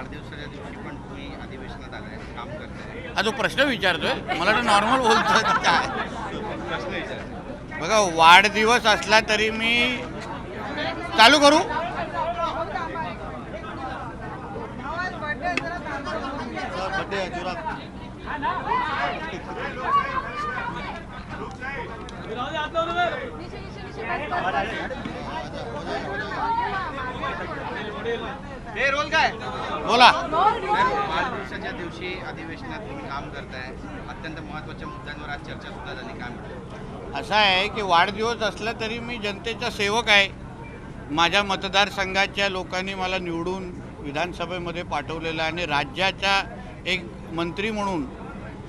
वाढदिवसाच्या दिवशी पण तुम्ही अधिवेशनात आलाय, काम करताय. हा जो प्रश्न विचारतोय मला तर नॉर्मल बोलतोय काय प्रश्न विचार. बघा, वाढदिवस असला तरी मी चालू करू. हे रोल काय बोला. वाढदिवसाच्या दिवशी अधिवेशनात तुम्ही काम करताय, अत्यंत महत्त्वाच्या मुद्द्यांवर आज चर्चा सुद्धा झाली. काय म्हणतो? असं आहे की वाढदिवस असला तरी मी जनतेचा सेवक आहे. माझ्या मतदारसंघाच्या लोकांनी मला निवडून विधानसभेमध्ये पाठवलेलं आहे आणि राज्याचा एक मंत्री म्हणून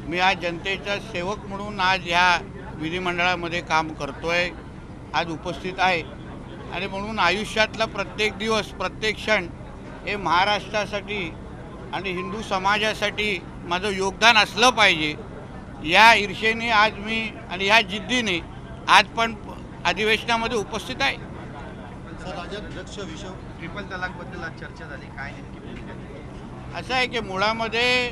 मी आज जनतेचा सेवक म्हणून आज ह्या विधिमंडळामध्ये काम करतोय, आज उपस्थित आहे. आणि म्हणून आयुष्यातला प्रत्येक दिवस, प्रत्येक क्षण हे महाराष्ट्रासाठी आणि हिंदू समाजासाठी माझं योगदान असलं पाहिजे या ईर्षेने आज मी आणि ह्या जिद्दीने आज पण अधिवेशनामध्ये उपस्थित आहे. ट्रिपल तलाकबद्दल आज चर्चा झाली, काय नेमकी भूमिका? असं आहे की मुळामध्ये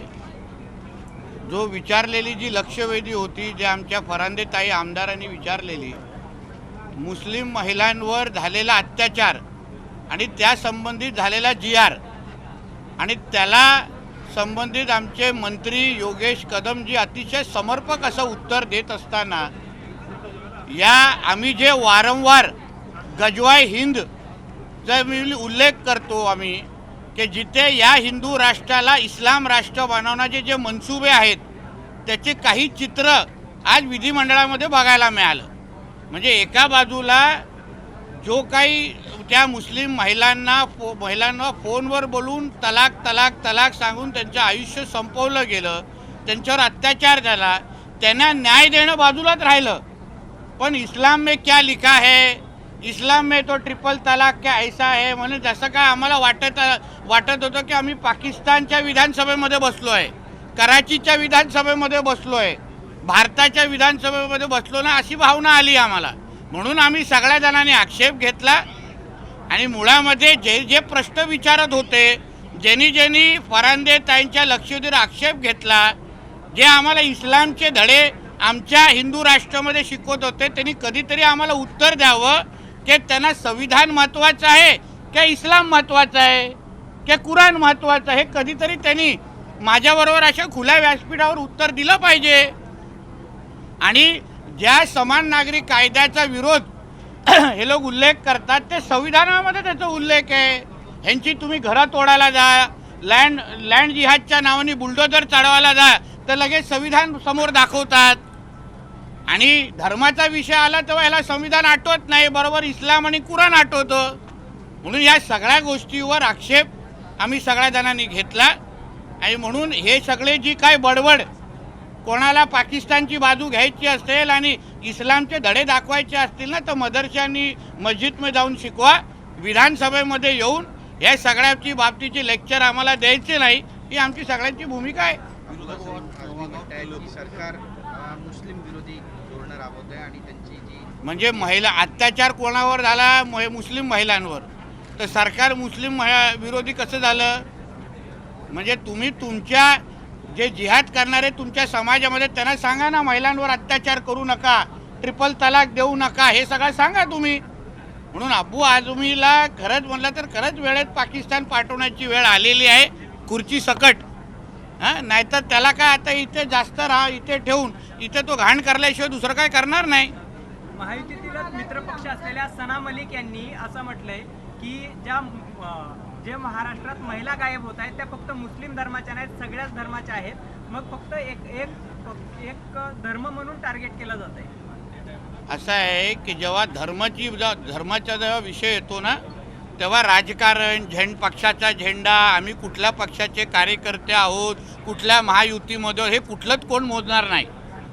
जो विचारलेली जी लक्षवेधी होती, जे आमच्या फरांदेताई आमदारांनी विचारलेली, मुस्लिम महिलांवर झालेला अत्याचार आणि त्या संबंधित झालेला GR आणि त्याला संबंधित आमचे मंत्री योगेश कदमजी अतिशय समर्पक असं उत्तर देत असताना या आम्ही जे वारंवार गजवाय हिंदचा मी उल्लेख करतो आम्ही की जिथे या हिंदू राष्ट्राला इस्लाम राष्ट्र बनवण्याचे जे मनसुबे आहेत त्याचे काही चित्र आज विधिमंडळामध्ये बघायला मिळालं. म्हणजे एका बाजूला जो काही त्या मुस्लिम महिलांना फोनवर बोलून तलाक तलाक तलाक सांगून त्यांचं आयुष्य संपवलं गेलं, त्यांच्यावर अत्याचार झाला, त्यांना न्याय देणं बाजूलाच राहिलं. पण इस्लाम में क्या लिखा है, इस्लाम में तो ट्रिपल तलाक क्या ऐसा है म्हणून जसं काय आम्हाला वाटत होतं की आम्ही पाकिस्तानच्या विधानसभेमध्ये बसलो आहे, कराचीच्या विधानसभेमध्ये बसलो आहे, भारताच्या विधानसभेमध्ये बसलो ना, अशी भावना आली आम्हाला. म्हणून आम्ही सगळ्या जणांनी आक्षेप घेतला आणि मुळामध्ये जे प्रश्न विचारत होते, ज्यांनी फरांदेताईंच्या लक्षवेधीवर आक्षेप घेतला, जे आम्हाला इस्लामचे धडे आमच्या हिंदू राष्ट्रामध्ये शिकवत होते, त्यांनी कधीतरी आम्हाला उत्तर द्यावं की त्यांना संविधान महत्त्वाचं आहे की इस्लाम महत्त्वाचं आहे की कुराण महत्त्वाचं आहे. कधीतरी त्यांनी माझ्याबरोबर अशा खुल्या व्यासपीठावर उत्तर दिलं पाहिजे. आणि ज्या समान नागरिक कायद्याचा विरोध हे लोक उल्लेख करतात ते संविधानामध्ये त्याचा उल्लेख आहे. ह्यांची तुम्ही घरं तोडायला जा, लँड जिहादच्या नावाने बुलडोजर चढवायला जा, तर लगेच संविधान समोर दाखवतात. आणि धर्माचा विषय आला तेव्हा ह्याला संविधान आठवत नाही, बरोबर इस्लाम आणि कुराण आठवतं. म्हणून या सगळ्या गोष्टीवर आक्षेप आम्ही सगळ्या जणांनी घेतला. आणि म्हणून हे सगळे जी काय बडबड, कोणाला पाकिस्तानची बाजू घ्यायची असेल आणि इस्लामचे धडे दाखवायचे असतील ना, तर मदरशांनी मस्जिदमध्ये जाऊन शिकवा. विधानसभेमध्ये येऊन या सगळ्याची बाबतीची लेक्चर आम्हाला द्यायचे नाही, ही आमची सगळ्यांची भूमिका आहे. सरकार मुस्लिम विरोधी धोरणं राबवत आहे आणि त्यांची जी म्हणजे महिला अत्याचार कोणावर झाला, मुस्लिम महिलांवर, तर सरकार मुस्लिम विरोधी कसं झालं? म्हणजे तुम्ही तुमच्या जे जिहाद करणारे तुमच्या समाजामध्ये त्यांना सांगा ना, महिलांवर अत्याचार करू नका, ट्रिपल तलाक देऊ नका, हे सगळं सांगा तुम्ही. म्हणून अबू आझमीला खरंच म्हणलं तर खरंच वेळेत पाकिस्तान पाठवण्याची वेळ आलेली आहे, खुर्ची सकट. हां, नाहीतर त्याला काय आता इथे जास्त इथे ठेवून इथे तो घाण करल्याशिवाय दुसरं काय करणार नाही. महायुतीतील मित्रपक्ष असलेल्या सना मलिक यांनी असं म्हटलंय की जे महाराष्ट्रात महिला गायब होत आहेत त्या फक्त मुस्लिम धर्माच्या नाहीत, सगळ्याच धर्माच्या आहेत. मग फक्त एक धर्म म्हणून टार्गेट केलं जात आहे. असं आहे की जेव्हा धर्माचा जेव्हा विषय येतो ना, तेव्हा राजकारण, पक्षाचा झेंडा, आम्ही कुठल्या पक्षाचे कार्यकर्ते आहोत, कुठल्या महायुतीमध्ये, हे कुठलंच कोण मोजणार नाही.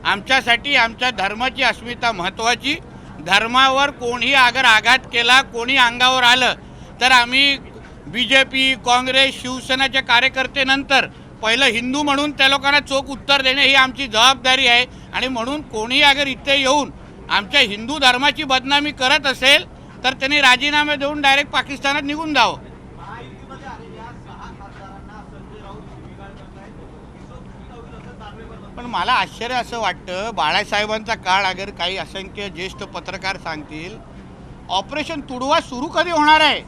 आमच्यासाठी आमच्या धर्माची अस्मिता महत्त्वाची. धर्मावर कोणी अगर आघात केला, कोणी अंगावर आलं, तर आम्ही BJP, काँग्रेस, शिवसेनाचे कार्यकर्ते नंतर पहिलं हिंदू म्हणून त्या लोकांना चोख उत्तर देणे ही आमची जबाबदारी आहे. आणि म्हणून कोणी अगर इथे येऊन आमच्या हिंदू धर्माची बदनामी करत असेल तर त्यांनी राजीनामे देऊन डायरेक्ट पाकिस्तानात निघून जावं. पण मला आश्चर्य असं वाटतं, बाळासाहेबांचा काळ अगर काही असंख्य ज्येष्ठ पत्रकार सांगतील, ऑपरेशन तुडवा सुरू कधी होणार आहे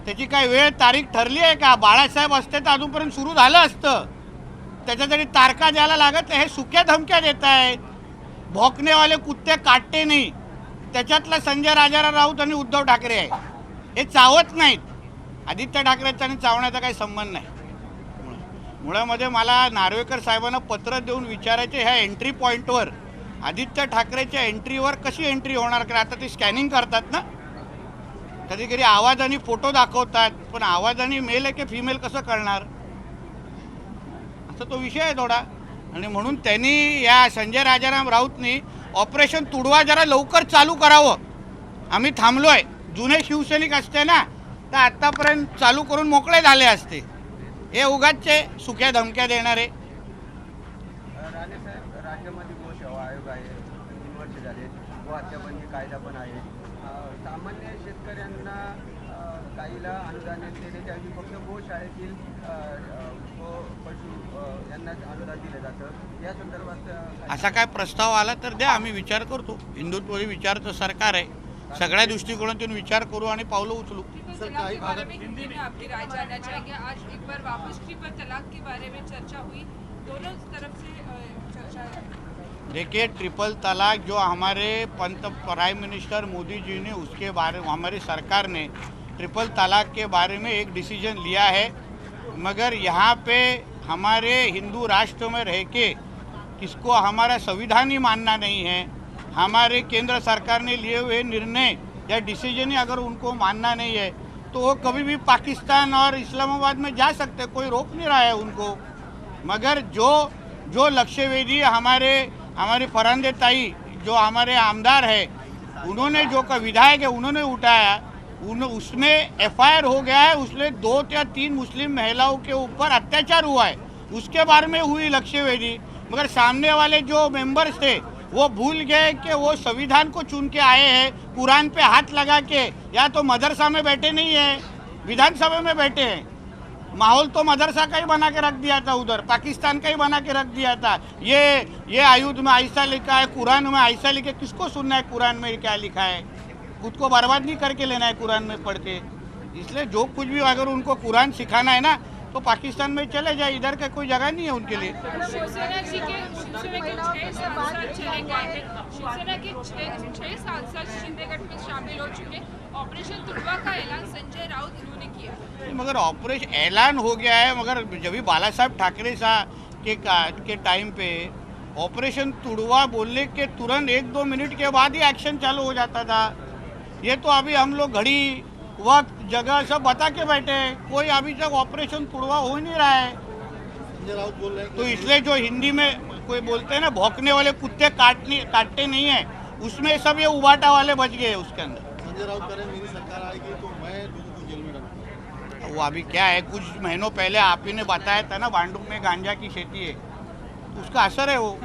त्याची काय वेळ तारीख ठरली आहे का? बाळासाहेब असते तर अजूनपर्यंत सुरू झालं असतं. त्याच्यासाठी तारखा द्यायला लागत हे सुक्या धमक्या देत आहेत. भोकनेवाले कुत्ते काटते नाही, त्याच्यातला संजय राजाराम राऊत आणि उद्धव ठाकरे आहे. हे चावत नाहीत. आदित्य ठाकरेचा आणि चावण्याचा काही संबंध नाही. मुळामध्ये मला नार्वेकर साहेबांना पत्र देऊन विचारायचे, ह्या एंट्री पॉईंटवर आदित्य ठाकरेच्या एंट्रीवर कशी एंट्री होणार? कारण आता ते स्कॅनिंग करतात ना, कधी कधी आवाज आणि फोटो दाखवतात, पण आवाजाने मेल आहे की फिमेल कसं कळणार? असा तो विषय आहे थोडा. आणि म्हणून त्यांनी या संजय राजाराम राऊतनी ऑपरेशन तुडवा जरा लवकर चालू करावं. आम्ही थांबलो आहे. जुने शिवसैनिक असते ना, तर आत्तापर्यंत चालू करून मोकळे झाले असते. हे उगाचचे सुक्या धमक्या देणारे. राणेसाहेब, राज्यामध्ये गोसेवा आयोग आहे, 3 वर्ष झाले, व हत्याबंदी कायदा पण आहे. सामान्य शेतकऱ्यांना गाईला अनुदान देणे, त्याऐवजी फक्त गोशाळेतील पशु यांना अनुदान दिलं जातं. या संदर्भात असा काय प्रस्ताव आला तर द्या, आम्ही विचार करतो. हिंदुत्वही विचारचं सरकार आहे, सगळ्या दृष्टिकोनातून विचार करू आणि पावलं उचलू. सर, कई बारे में हिंदी में आपकी राय जानना चाहेंगे. आज एक बार वापस ट्रिपल तलाक के बारे में चर्चा हुई, दोनों तरफ से चर्चा. देखिए, ट्रिपल तलाक जो हमारे प्राइम मिनिस्टर मोदी जी ने उसके बारे में, हमारी सरकार ने ट्रिपल तलाक के बारे में एक डिसीजन लिया है, मगर यहाँ पे हमारे हिंदू राष्ट्र में रह के किसको हमारा संविधान ही मानना नहीं है. हमारे केंद्र सरकार ने लिए हुए निर्णय या डिसीजन ही अगर उनको मानना नहीं है तो वो कभी भी पाकिस्तान और इस्लामाबाद में जा सकते, कोई रोक नहीं रहा है उनको. मगर जो लक्ष्यवेदी हमारे फरांदे ताई जो हमारे आमदार है, उन्होंने जो का विधायक है उन्होंने उठाया, उसमें FIR हो गया है. उसमें 2 या 3 मुस्लिम महिलाओं के ऊपर अत्याचार हुआ है, उसके बारे में हुई लक्ष्यवेदी. मगर सामने वाले जो मेंबर्स थे वो भूल गए कि वो संविधान को चुन के आए हैं, कुरान पे हाथ लगा के. या तो मदरसा में बैठे नहीं है, विधानसभा में बैठे हैं. माहौल तो मदरसा का ही बना के रख दिया था, उधर पाकिस्तान का ही बना के रख दिया था. ये आयुध में ऐसा लिखा है, कुरान में ऐसा लिखा है. किसको सुनना है कुरान में क्या लिखा है? खुद को बर्बाद नहीं करके लेना है कुरान में पढ़ के. इसलिए जो कुछ भी अगर उनको कुरान सिखाना है ना, तो पाकिस्तान में चले जाए, इधर का कोई जगह नहीं है उनके लिए. शिवसेना के 6 सांसद चले गए हैं. शिवसेना के 6 सांसद शिंदेगढ़ में शामिल हो चुके. ऑपरेशन तुड़वा का ऐलान संजय राउत इन्होंने किया. मगर ऑपरेशन ऐलान हो गया है, मगर जब भी बाला साहब ठाकरे साहब के टाइम पे ऑपरेशन तुड़वा बोलने के तुरंत 1-2 मिनट के बाद ही एक्शन चालू हो जाता था. ये तो अभी हम लोग घड़ी वक्त जगह सब बता के बैठे हैं, कोई अभी तक ऑपरेशन तुड़वा हो ही नहीं रहा है. तो इसलिए जो हिंदी में कोई बोलते हैं ना, भौंकने वाले कुत्ते काटते नहीं है, उसमें सब ये उबाटा वाले बच गए उसके अंदर. संजय राउत कह रहे हैं मेरी सरकार आएगी तो मैं लोगों को जेल में डालूंगा. वो अभी क्या है, कुछ महीनों पहले आप ही ने बताया था ना, भांडुप में गांजा की खेती है, उसका असर है. वो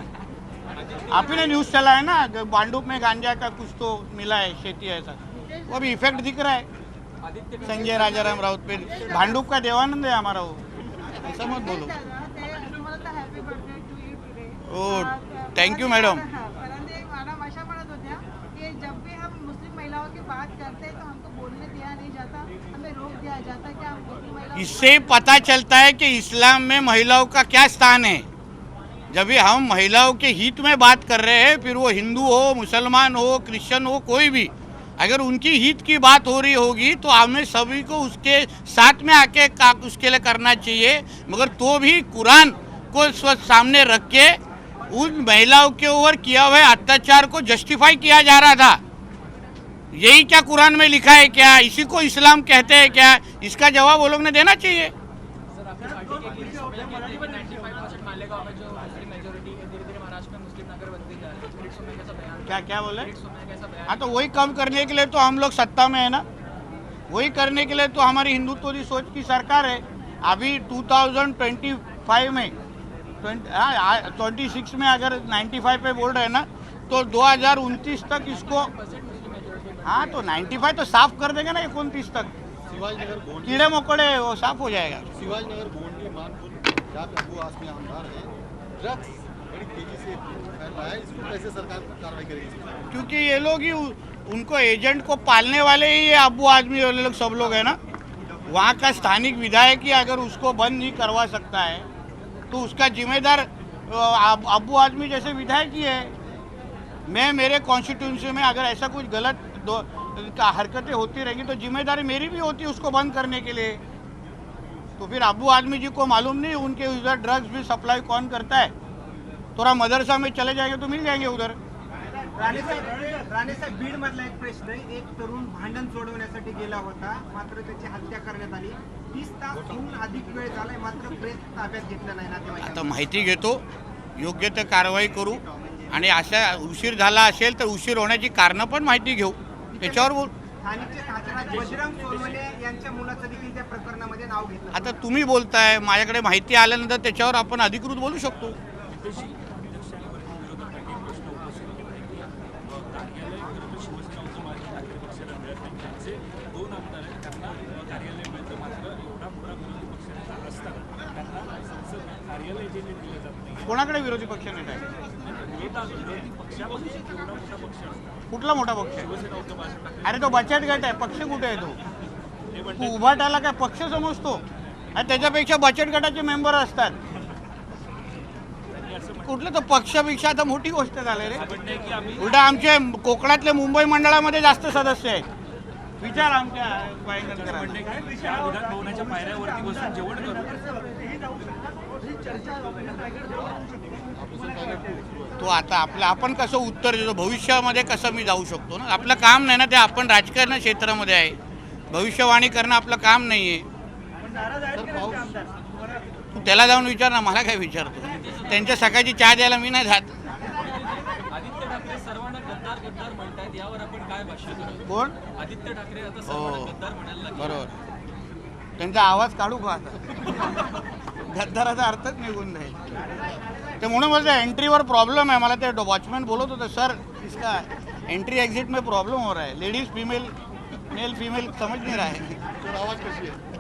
आप ही ने न्यूज़ चला है ना, भांडुप में गांजा का कुछ तो मिला है खेती ऐसा. वो अभी इफेक्ट दिख रहा है संजय राजाराम राउत पे. भांडुप का देवानंद है हमारा, वो ऐसा मत बोलो. ओ थैंक यू मैडम. मॅडम अशा म्हणत होत्या की जब भी हम मुस्लिम महिलाओं की बात करते हैं तो हमको बोलने दिया नहीं जाता, हमें रोक दिया जाता कि हम मुस्लिम महिलाओं. इससे पता चलता है कि इस्लाम में महिलाओं का क्या स्थान है. जब भी हम महिलाओं के हित में बात कर रहे हैं, फिर वो हिंदू हो, मुसलमान हो, क्रिश्चियन हो, कोई भी, अगर उनकी हित की बात हो रही होगी तो हमें सभी को उसके साथ में आके उसके लिए करना चाहिए. मगर तो भी कुरान को सामने रख के उन महिलाओं के ऊपर किया हुए अत्याचार को जस्टिफाई किया जा रहा था. यही क्या कुरान में लिखा है क्या? इसी को इस्लाम कहते हैं क्या? इसका जवाब वो लोग ने देना चाहिए. क्या बोले? हाँ, तो वही कम करने के लिए तो हम लोग सत्ता में है ना, वही करने के लिए तो हमारी हिंदुत्व की सोच की सरकार है. अभी 2025 में 26 में अगर 95 पे बोल रहे हैं ना, तो 2029 तक इसको, हाँ तो 95 तो साफ कर देंगे ना 29 तक. शिवाजीनगर गोंडली कीड़े मकोड़े वो साफ हो जाएगा। शिवाजीनगर गोंडली मानपुर जहाँ पे अबू आजमी आमदार है, ड्रग्स बड़ी तेजी से फैल रहा है, इसको कैसे सरकार कार्रवाई करेगी? क्योंकि ये लोग ही उनको एजेंट को पालने वाले ही ये अबू आदमी वाले लोग सब लोग है ना। वहाँ का स्थानिक विधायक ही अगर उसको बंद नहीं करवा सकता है तो उसका जिम्मेदार अबू आदमी जैसे विधायक ही है। मैं मेरे कॉन्स्टिट्यूंसी में अगर ऐसा कुछ गलत हरकतें होती रहेंगी तो जिम्मेदारी मेरी भी होती है उसको बंद करने के लिए। तो फिर अबू आदमी जी को मालूम नहीं उनके उधर ड्रग्स भी सप्लाई कौन करता है। थोड़ा मदरसा में चले जाएंगे तो मिल जाएंगे उधर। राणेसाहेब बीड मधला एक प्रश्न, एक तरुण भांडण सोडवण्यासाठी गेला होता, मात्र त्याची हत्या करण्यात आली। 30 तासहून अधिक वेळ झालाय, मात्र प्रेस ताब्यात घेतलं नाही नातेवाईकांनी। आता माहिती घेतो, योग्य ते कारवाई करू आणि अशा उशीर झाला असेल तर उशीर होण्याची कारणं पण माहिती घेऊ, त्याच्यावर बोल। स्थानिकचे खासदार बजरंग सोनवणे यांच्या मुलाचं देखील त्या प्रकरणामध्ये नाव घेतलं। आता तुम्ही बोलताय, माझ्याकडे माहिती आल्यानंतर त्याच्यावर आपण अधिकृत बोलू शकतो। कोणाकडे विरोधी पक्ष नेता आहे? कुठला मोठा पक्ष आहे? अरे तो बचत गट आहे, पक्ष कुठे आहे? तू उभाटाला काय पक्ष समजतो? आणि त्याच्यापेक्षा बचत गटाचे मेंबर असतात। कुठलं तर पक्षापेक्षा आता मोठी गोष्ट झाली रे। उलटा आमचे कोकणातले मुंबई मंडळामध्ये जास्त सदस्य आहेत। विचार आमच्या विधानभवनाच्या पायऱ्यावरती बसून जेवण करू। तो आता आपण कसं उत्तर देतो, भविष्यामध्ये कसं मी जाऊ शकतो ना। आपलं काम नाही ना ते, आपण राजकारण क्षेत्रामध्ये आहे, भविष्यवाणी करणं आपलं काम नाही आहे। तू त्याला जाऊन विचार ना, मला काय विचारतो? त्यांच्या सकाळची चहा द्यायला मी नाही जात। आदित्य ठाकरे सर्वांना गद्दार गद्दार म्हणतात, यावर आपण काय भाष्य करू? कोण? आदित्य ठाकरे आता सर्वांना गद्दार म्हणायला लागले। बरोबर, त्यांचा आवाज काढू का आता? गद्दाराचा अर्थच निघून जाईल। ते म्हणून माझ्या एंट्रीवर प्रॉब्लेम आहे। मला ते वॉचमॅन बोलत होते, सर इसका एंट्री एग्जिट में प्रॉब्लम हो रहा है, लेडीज फीमेल मेल फीमेल समझ नहीं रहा है। आवाज कशी आहे?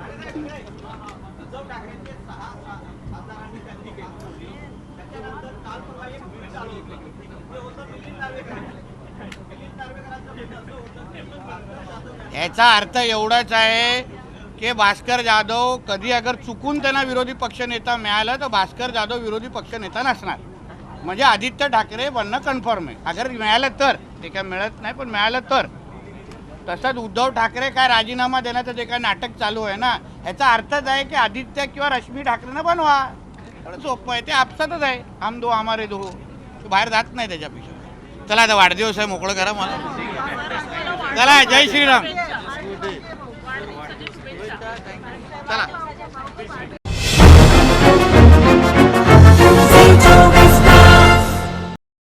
याचा अर्थ एवढाच आहे की भास्कर जाधव कधी अगर चुकून त्यांना विरोधी पक्षनेता मिळाला तर भास्कर जाधव विरोधी पक्षनेता नसणार, म्हणजे आदित्य ठाकरे बनणं कन्फर्म आहे। अगर मिळालं तर, ते काय मिळत नाही पण मिळालं तर। तसंच उद्धव ठाकरे काय राजीनामा देण्याचं जे काय नाटक चालू आहे ना, ह्याचा अर्थच आहे की आदित्य किंवा रश्मी ठाकरेंना बनवा। एवढं सोपं आहे, ते आपसातच आहे, हम दो हमारे दो, बाहेर जात नाही त्याच्यापेक्षा। चला आता वाढदिवस आहे, मोकळं करा मला। चला, जय श्रीराम।